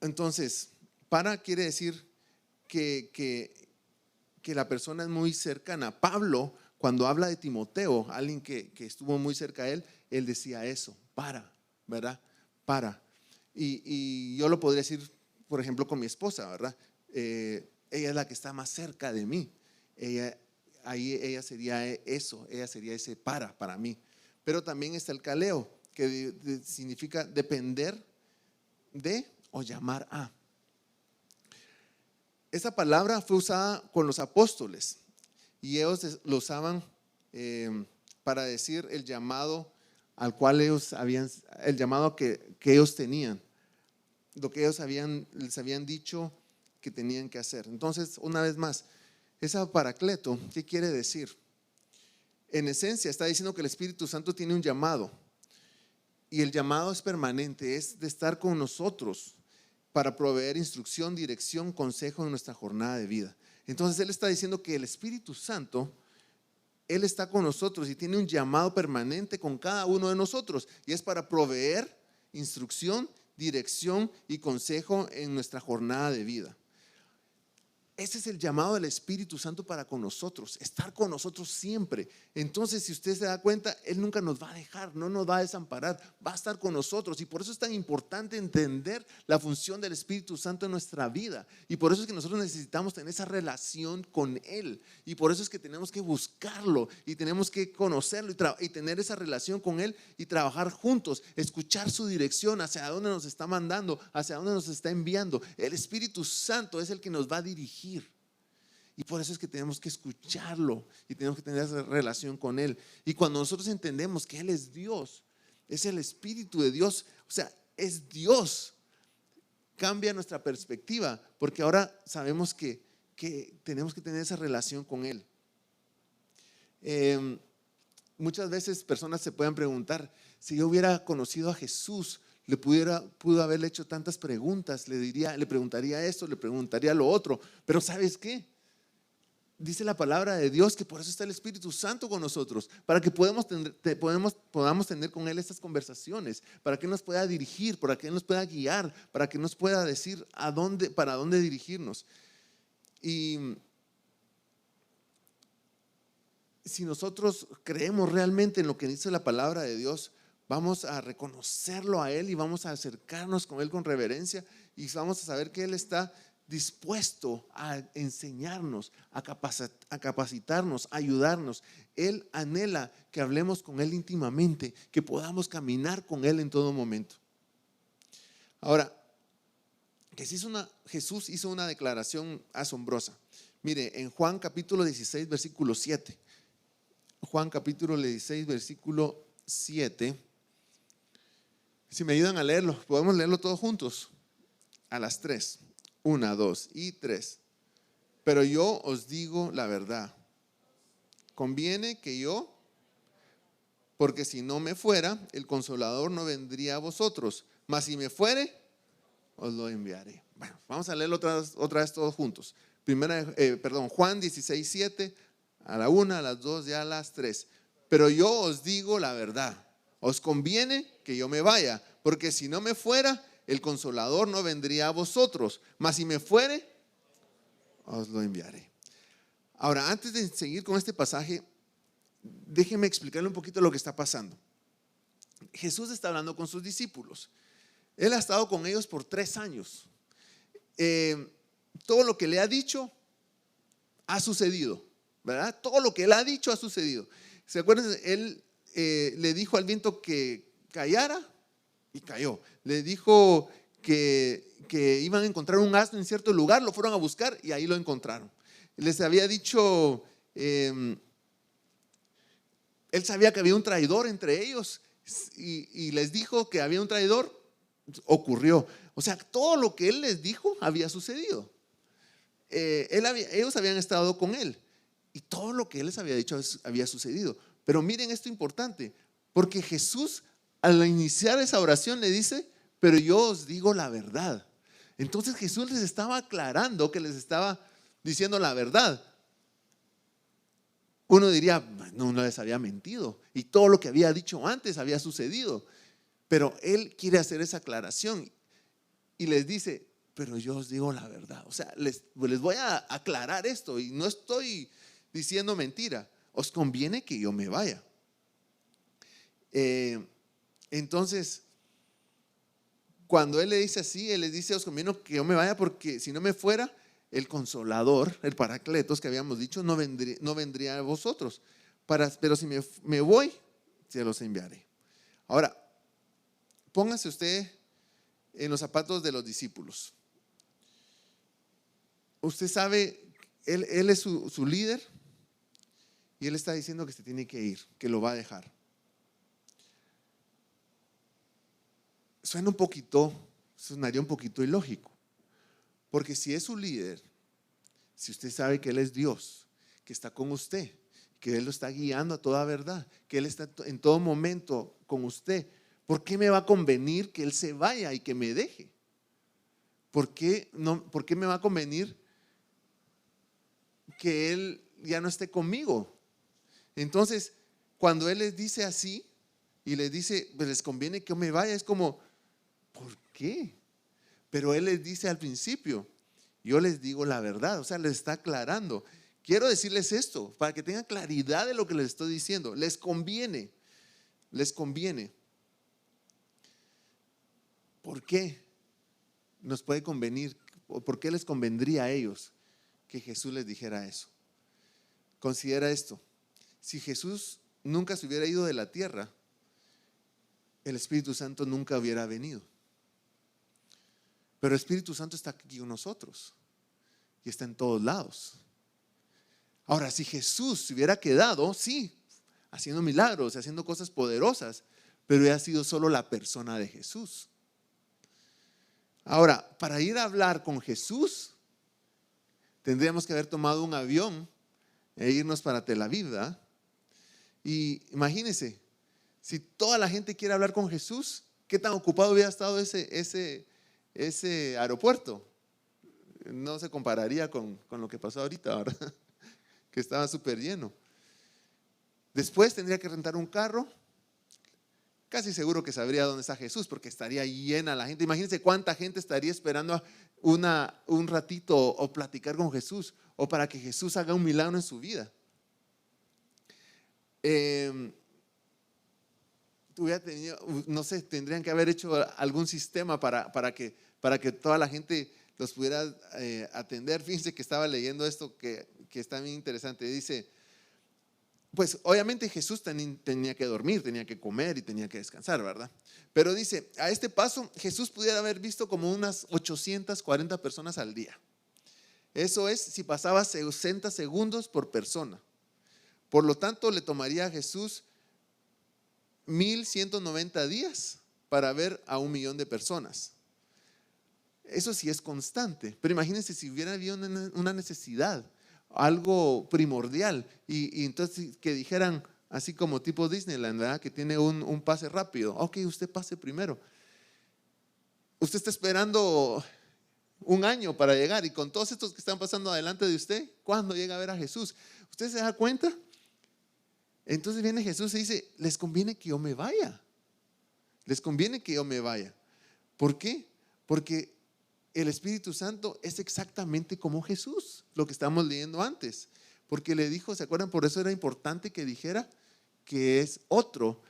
Entonces, para quiere decir que la persona es muy cercana. Pablo, cuando habla de Timoteo, alguien que estuvo muy cerca de él decía eso, ¿verdad? Para. Y yo lo podría decir, por ejemplo, con mi esposa, ¿verdad? Ella es la que está más cerca de mí. Ella sería eso, ella sería ese para mí. Pero también está el kaleo, que significa depender de o llamar a. Esa palabra fue usada con los apóstoles, y ellos lo usaban para decir el llamado al cual el llamado que ellos tenían, lo que ellos les habían dicho que tenían que hacer. Entonces, una vez más, esa paracleto, ¿qué quiere decir? En esencia está diciendo que el Espíritu Santo tiene un llamado, y el llamado es permanente, es de estar con nosotros para proveer instrucción, dirección, consejo en nuestra jornada de vida. Entonces Él está diciendo que el Espíritu Santo, Él está con nosotros y tiene un llamado permanente con cada uno de nosotros, y es para proveer instrucción, dirección y consejo en nuestra jornada de vida. ese es el llamado del Espíritu Santo para con nosotros, estar con nosotros siempre. Entonces, si usted se da cuenta, Él nunca nos va a dejar, no nos va a desamparar, va a estar con nosotros. Y por eso es tan importante entender la función del Espíritu Santo en nuestra vida. Y por eso es que nosotros necesitamos tener esa relación con Él. Y por eso es que tenemos que buscarlo y tenemos que conocerlo y tener esa relación con Él y trabajar juntos, escuchar su dirección, hacia dónde nos está mandando, hacia dónde nos está enviando. El Espíritu Santo es el que nos va a dirigir. Y por eso es que tenemos que escucharlo y tenemos que tener esa relación con Él. Y cuando nosotros entendemos que Él es Dios, es el Espíritu de Dios, o sea, es Dios, cambia nuestra perspectiva, porque ahora sabemos que tenemos que tener esa relación con Él. Muchas veces personas se pueden preguntar, si yo hubiera conocido a Jesús, pudo haberle hecho tantas preguntas, le preguntaría esto, le preguntaría lo otro, pero ¿sabes qué? Dice la palabra de Dios que por eso está el Espíritu Santo con nosotros, para que podamos tener con Él estas conversaciones, para que Él nos pueda dirigir, para que Él nos pueda guiar, para que nos pueda decir para dónde dirigirnos. Y si nosotros creemos realmente en lo que dice la palabra de Dios, vamos a reconocerlo a Él y vamos a acercarnos con Él con reverencia y vamos a saber que Él está dispuesto a enseñarnos, a capacitarnos, a ayudarnos. Él anhela que hablemos con Él íntimamente, que podamos caminar con Él en todo momento. Ahora, Jesús hizo una declaración asombrosa. Mire, en Juan capítulo 16, versículo 7. Juan capítulo 16, versículo 7. Si me ayudan a leerlo, podemos leerlo todos juntos a las 3. 1, 2 y 3. Pero yo os digo la verdad. Conviene que yo, porque si no me fuera, el Consolador no vendría a vosotros. Mas si me fuere, os lo enviaré. Bueno, vamos a leerlo otra vez todos juntos. Juan 16, 7, a la 1, a las 2 y a las 3. Pero yo os digo la verdad. Os conviene que yo me vaya, porque si no me fuera, el Consolador no vendría a vosotros, mas si me fuere, os lo enviaré. Ahora, antes de seguir con este pasaje, déjenme explicarle un poquito lo que está pasando. Jesús está hablando con sus discípulos. Él ha estado con ellos por 3 años. Todo lo que le ha dicho ha sucedido, ¿verdad? Todo lo que él ha dicho ha sucedido. ¿Se acuerdan? Él le dijo al viento que callara y cayó. Le dijo que iban a encontrar un asno en cierto lugar, lo fueron a buscar y ahí lo encontraron. Les había dicho, él sabía que había un traidor entre ellos y les dijo que había un traidor, ocurrió. O sea, todo lo que él les dijo había sucedido. Ellos habían estado con él y todo lo que él les había dicho había sucedido. Pero miren esto importante, porque Jesús al iniciar esa oración le dice, pero yo os digo la verdad. Entonces Jesús les estaba aclarando, que les estaba diciendo la verdad. Uno diría, no les había mentido y todo lo que había dicho antes había sucedido. Pero Él quiere hacer esa aclaración y les dice, pero yo os digo la verdad. O sea, les voy a aclarar esto y no estoy diciendo mentira. Os conviene que yo me vaya. Entonces, cuando Él le dice así, Él les dice, os conviene que yo me vaya porque si no me fuera, el Consolador, el Paracletos que habíamos dicho, no vendría a vosotros. Pero si me voy, se los enviaré. Ahora, póngase usted en los zapatos de los discípulos. Usted sabe, Él es su líder y Él está diciendo que se tiene que ir, que lo va a dejar. Sonaría un poquito ilógico, porque si es su líder, si usted sabe que Él es Dios, que está con usted, que Él lo está guiando a toda verdad, que Él está en todo momento con usted, ¿por qué me va a convenir que Él se vaya y que me deje? ¿Por qué me va a convenir que Él ya no esté conmigo? Entonces, cuando Él les dice así y les dice, pues les conviene que yo me vaya, es como, ¿por qué? Pero Él les dice al principio, yo les digo la verdad. O sea, les está aclarando. Quiero decirles esto para que tengan claridad de lo que les estoy diciendo. Les conviene. ¿Por qué nos puede convenir? ¿Por qué les convendría a ellos que Jesús les dijera eso? Considera esto. Si Jesús nunca se hubiera ido de la tierra, el Espíritu Santo nunca hubiera venido. Pero el Espíritu Santo está aquí con nosotros y está en todos lados. Ahora, si Jesús se hubiera quedado, sí, haciendo milagros, haciendo cosas poderosas, pero hubiera sido solo la persona de Jesús. Ahora, para ir a hablar con Jesús, tendríamos que haber tomado un avión e irnos para Tel Aviv, ¿verdad? Y imagínense, si toda la gente quiere hablar con Jesús, ¿qué tan ocupado hubiera estado ese aeropuerto? No se compararía con lo que pasó ahorita, ¿verdad? Que estaba súper lleno. Después tendría que rentar un carro. Casi seguro que sabría dónde está Jesús, porque estaría llena la gente. Imagínense cuánta gente estaría esperando un ratito o platicar con Jesús, o para que Jesús haga un milagro en su vida. No sé, tendrían que haber hecho algún sistema para que toda la gente los pudiera atender. Fíjense que estaba leyendo esto que está bien interesante. Dice, pues obviamente Jesús tenía que dormir, tenía que comer y tenía que descansar, ¿verdad? Pero dice, a este paso Jesús pudiera haber visto como unas 840 personas al día. Eso es si pasaba 60 segundos por persona. Por lo tanto, le tomaría a Jesús 1190 días para ver a 1,000,000 de personas. Eso sí es constante, pero imagínense si hubiera habido una necesidad, algo primordial, y entonces que dijeran, así como tipo Disneyland, ¿verdad? Que tiene un pase rápido. Ok, usted pase primero. Usted está esperando un año para llegar, y con todos estos que están pasando adelante de usted, ¿cuándo llega a ver a Jesús? ¿Usted se da cuenta? Entonces viene Jesús y dice, les conviene que yo me vaya. Les conviene que yo me vaya. ¿Por qué? Porque el Espíritu Santo es exactamente como Jesús, lo que estamos leyendo antes. Porque le dijo, ¿se acuerdan? Por eso era importante que dijera que es otro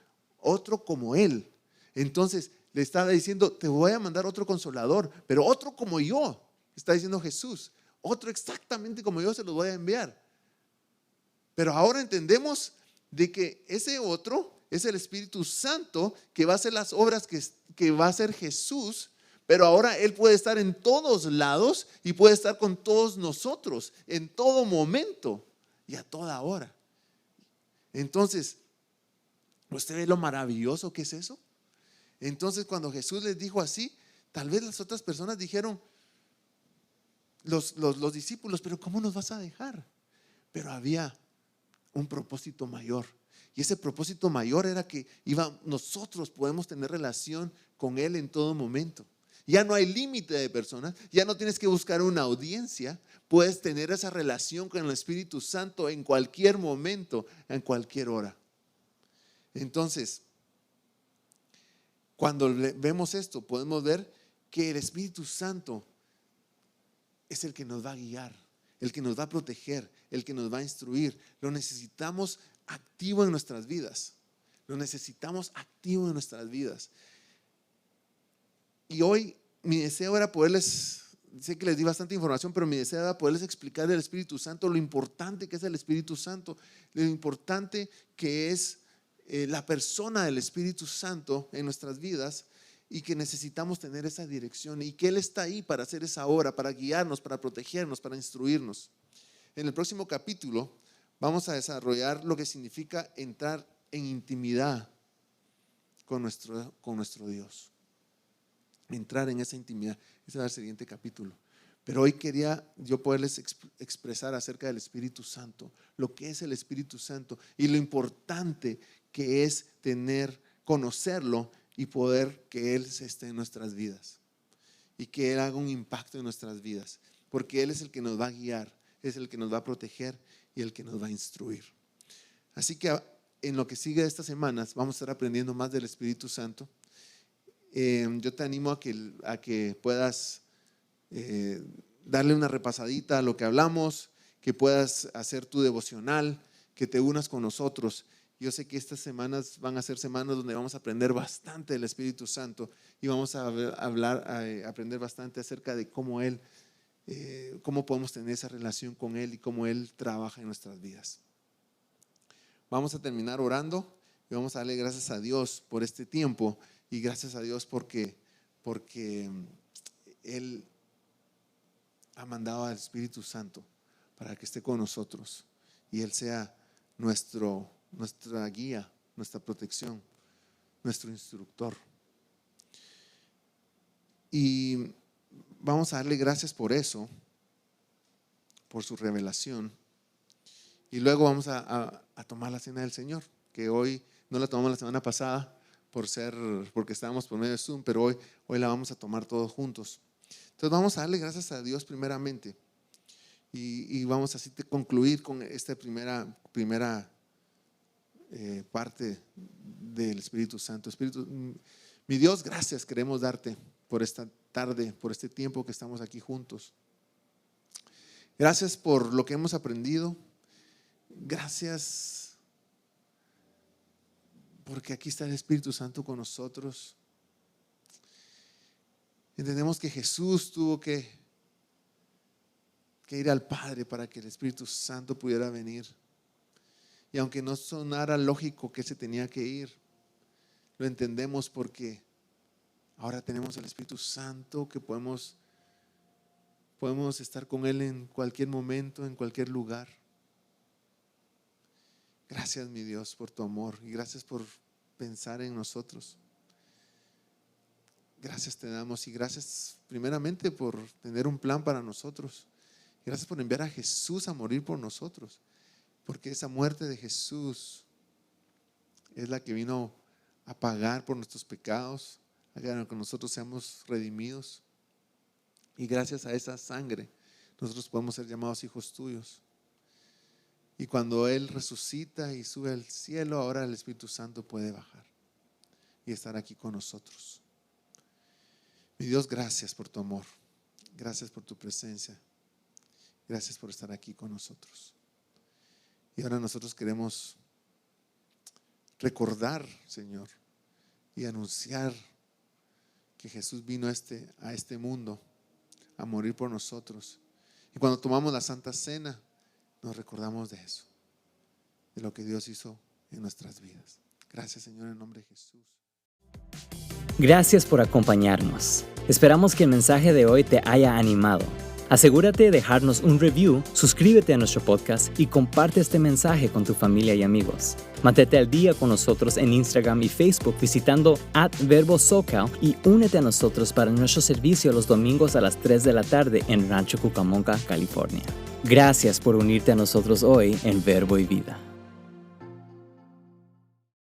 como Él. Entonces le estaba diciendo, te voy a mandar otro consolador, pero otro como yo, está diciendo Jesús. Otro exactamente como yo se los voy a enviar. Pero ahora entendemos de que ese otro es el Espíritu Santo que va a hacer las obras que va a hacer Jesús. Pero ahora Él puede estar en todos lados y puede estar con todos nosotros en todo momento y a toda hora. Entonces, ¿usted ve lo maravilloso que es eso? Entonces, cuando Jesús les dijo así, tal vez las otras personas dijeron, los discípulos, pero ¿cómo nos vas a dejar? Pero había un propósito mayor. Y ese propósito mayor era que nosotros podemos tener relación con Él en todo momento. Ya no hay límite de personas, ya no tienes que buscar una audiencia, puedes tener esa relación con el Espíritu Santo en cualquier momento, en cualquier hora. Entonces, cuando vemos esto, podemos ver que el Espíritu Santo es el que nos va a guiar, el que nos va a proteger, el que nos va a instruir. Lo necesitamos activo en nuestras vidas. Lo necesitamos activo en nuestras vidas. Y hoy mi deseo era poderles, sé que les di bastante información, pero mi deseo era poderles explicar del Espíritu Santo, lo importante que es el Espíritu Santo, lo importante que es la persona del Espíritu Santo en nuestras vidas, y que necesitamos tener esa dirección y que Él está ahí para hacer esa obra, para guiarnos, para protegernos, para instruirnos. En el próximo capítulo vamos a desarrollar lo que significa entrar en intimidad con nuestro Dios. Entrar en esa intimidad. Ese va a ser el siguiente capítulo. Pero hoy quería yo poderles expresar acerca del Espíritu Santo, lo que es el Espíritu Santo y lo importante que es conocerlo y poder que Él esté en nuestras vidas y que Él haga un impacto en nuestras vidas, porque Él es el que nos va a guiar, es el que nos va a proteger y el que nos va a instruir. Así que en lo que sigue de estas semanas vamos a estar aprendiendo más del Espíritu Santo. Yo te animo a que puedas darle una repasadita a lo que hablamos, que puedas hacer tu devocional, que te unas con nosotros. Yo sé que estas semanas van a ser semanas donde vamos a aprender bastante del Espíritu Santo y vamos a aprender bastante acerca de cómo cómo podemos tener esa relación con Él y cómo Él trabaja en nuestras vidas. Vamos a terminar orando y vamos a darle gracias a Dios por este tiempo y gracias a Dios porque Él ha mandado al Espíritu Santo para que esté con nosotros y Él sea nuestra guía, nuestra protección, nuestro instructor. Y vamos a darle gracias por eso, por su revelación. Y luego vamos a tomar la cena del Señor, que hoy no la tomamos la semana pasada porque estábamos por medio de Zoom, pero hoy la vamos a tomar todos juntos. Entonces vamos a darle gracias a Dios primeramente. Y vamos así a concluir con esta primera parte del Espíritu Santo. Mi Dios, gracias queremos darte por esta tarde, por este tiempo que estamos aquí juntos. Gracias por lo que hemos aprendido. Gracias porque aquí está el Espíritu Santo con nosotros. Entendemos que Jesús tuvo que ir al Padre para que el Espíritu Santo pudiera venir. Y aunque no sonara lógico que se tenía que ir, lo entendemos porque ahora tenemos el Espíritu Santo que podemos estar con Él en cualquier momento, en cualquier lugar. Gracias, mi Dios, por tu amor y gracias por pensar en nosotros. Gracias te damos y gracias primeramente por tener un plan para nosotros. Gracias por enviar a Jesús a morir por nosotros, porque esa muerte de Jesús es la que vino a pagar por nuestros pecados, a que nosotros seamos redimidos. Y gracias a esa sangre nosotros podemos ser llamados hijos tuyos. Y cuando Él resucita y sube al cielo, ahora el Espíritu Santo puede bajar y estar aquí con nosotros. Mi Dios, gracias por tu amor, gracias por tu presencia, gracias por estar aquí con nosotros. Y ahora nosotros queremos recordar, Señor, y anunciar que Jesús vino a este mundo a morir por nosotros. Y cuando tomamos la Santa Cena, nos recordamos de eso, de lo que Dios hizo en nuestras vidas. Gracias, Señor, en nombre de Jesús. Gracias por acompañarnos. Esperamos que el mensaje de hoy te haya animado. Asegúrate de dejarnos un review, suscríbete a nuestro podcast y comparte este mensaje con tu familia y amigos. Mantente al día con nosotros en Instagram y Facebook visitando @verbosocal y únete a nosotros para nuestro servicio los domingos a las 3 de la tarde en Rancho Cucamonga, California. Gracias por unirte a nosotros hoy en Verbo y Vida.